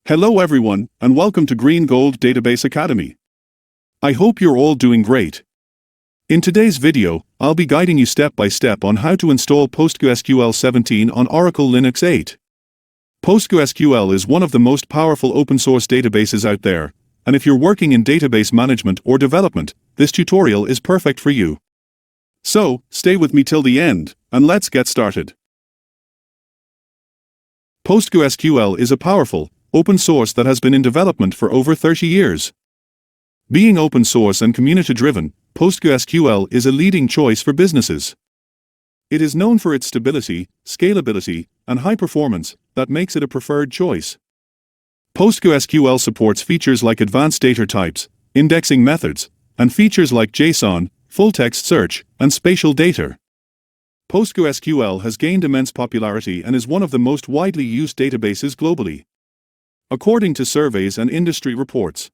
Hello everyone, and welcome to Green Gold Database Academy. I hope you're all doing great. In today's video, I'll be guiding you step by step on how to install PostgreSQL 17 on Oracle Linux 8. PostgreSQL is one of the most powerful open-source databases out there, and if you're working in database management or development, this tutorial is perfect for you. So, stay with me till the end, and let's get started. PostgreSQL is a powerful, open source that has been in development for over 30 years. Being open source and community-driven, PostgreSQL is a leading choice for businesses. It is known for its stability, scalability, and high performance that makes it a preferred choice. PostgreSQL supports features like advanced data types, indexing methods, and features like JSON, full-text search, and spatial data. PostgreSQL has gained immense popularity and is one of the most widely used databases globally. According to surveys and industry reports,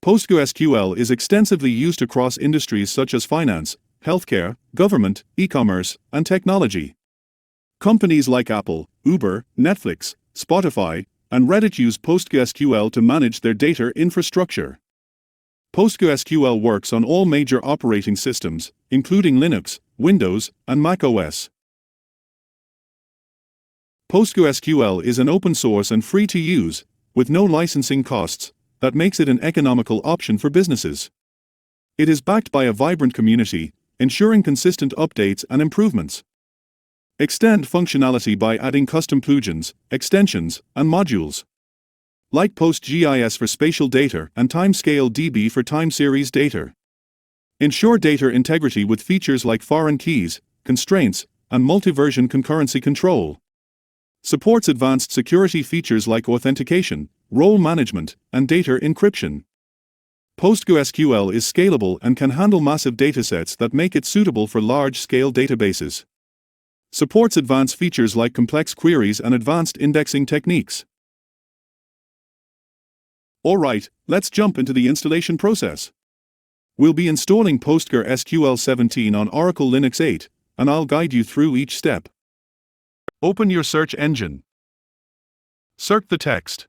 PostgreSQL is extensively used across industries such as finance, healthcare, government, e-commerce, and technology. Companies like Apple, Uber, Netflix, Spotify, and Reddit use PostgreSQL to manage their data infrastructure. PostgreSQL works on all major operating systems, including Linux, Windows, and macOS. PostgreSQL is an open source and free to use, with no licensing costs, that makes it an economical option for businesses. It is backed by a vibrant community, ensuring consistent updates and improvements. Extend functionality by adding custom plugins, extensions, and modules, like PostGIS for spatial data and Timescale DB for time series data. Ensure data integrity with features like foreign keys, constraints, and multi-version concurrency control. Supports advanced security features like authentication, role management, and data encryption. PostgreSQL is scalable and can handle massive datasets that make it suitable for large-scale databases. Supports advanced features like complex queries and advanced indexing techniques. Alright, let's jump into the installation process. We'll be installing PostgreSQL 17 on Oracle Linux 8, and I'll guide you through each step. Open your search engine. Search the text.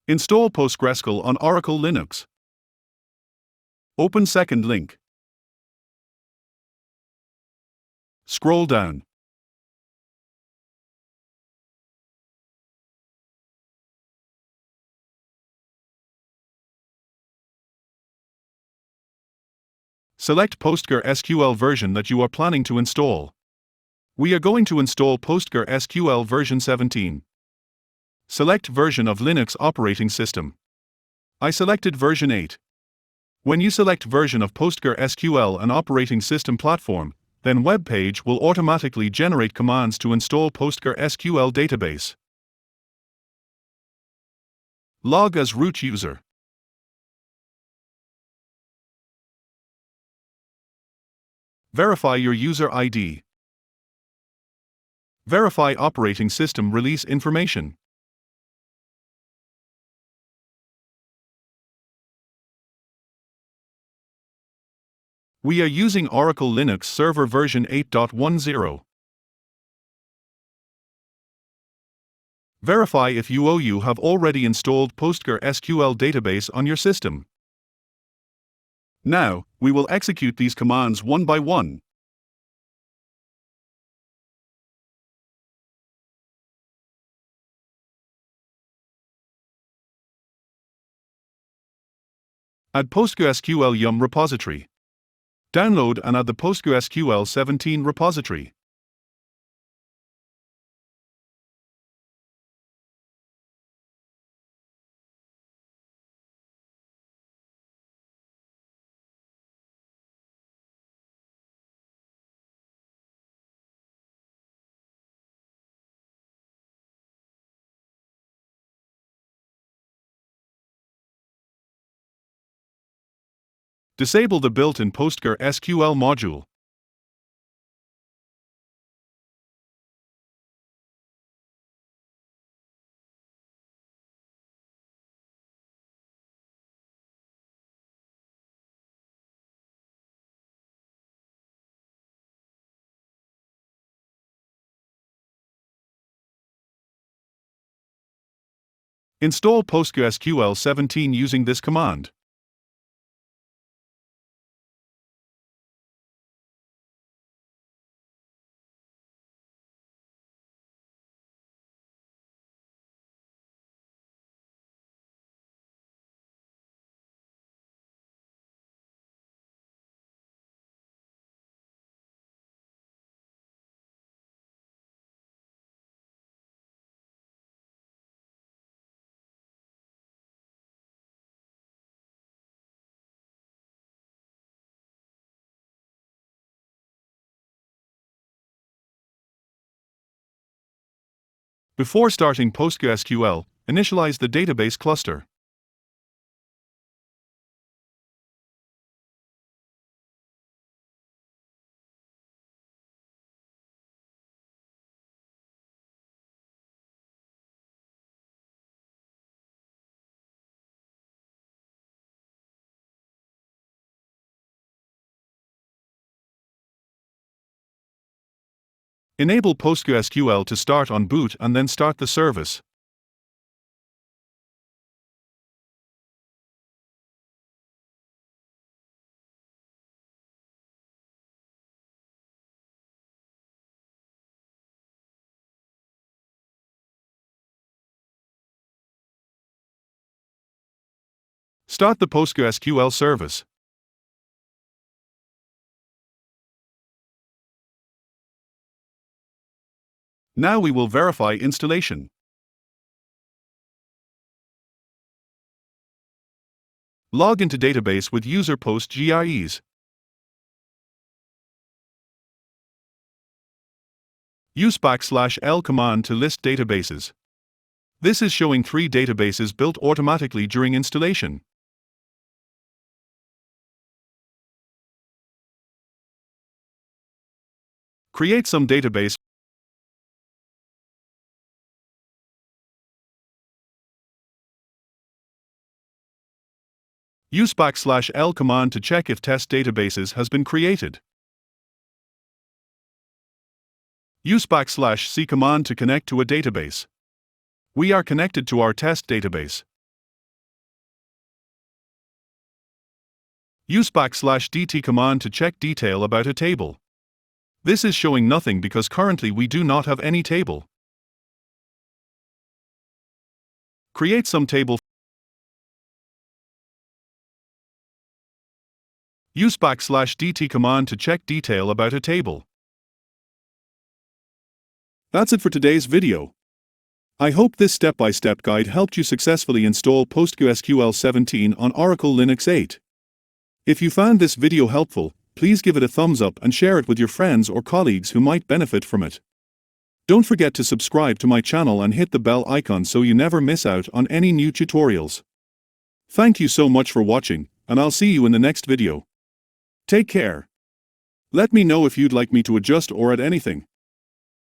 Install PostgreSQL on Oracle Linux. Open second link. Scroll down. Select PostgreSQL version that you are planning to install. We are going to install PostgreSQL version 17. Select version of Linux operating system. I selected version 8. When you select version of PostgreSQL and operating system platform, then web page will automatically generate commands to install PostgreSQL database. Log as root user. Verify your user ID. Verify operating system release information. We are using Oracle Linux Server version 8.10. Verify if you have already installed PostgreSQL database on your system. Now, we will execute these commands one by one. Add PostgreSQL YUM repository. Download and add the PostgreSQL 17 repository. Disable the built-in PostgreSQL module. Install PostgreSQL 17 using this command. Before starting PostgreSQL, initialize the database cluster. Enable PostgreSQL to start on boot and then start the service. Start the PostgreSQL service. Now we will verify installation. Log into database with user PostgreSQL. Use \l command to list databases. This is showing 3 databases built automatically during installation. Create some database. Use \l command to check if test databases has been created. Use \c command to connect to a database. We are connected to our test database. Use \dt command to check detail about a table. This is showing nothing because currently we do not have any table. Create some table. Use \dt command to check detail about a table. That's it for today's video. I hope this step-by-step guide helped you successfully install PostgreSQL 17 on Oracle Linux 8. If you found this video helpful, please give it a thumbs up and share it with your friends or colleagues who might benefit from it. Don't forget to subscribe to my channel and hit the bell icon so you never miss out on any new tutorials. Thank you so much for watching, and I'll see you in the next video. Take care. Let me know if you'd like me to adjust or add anything.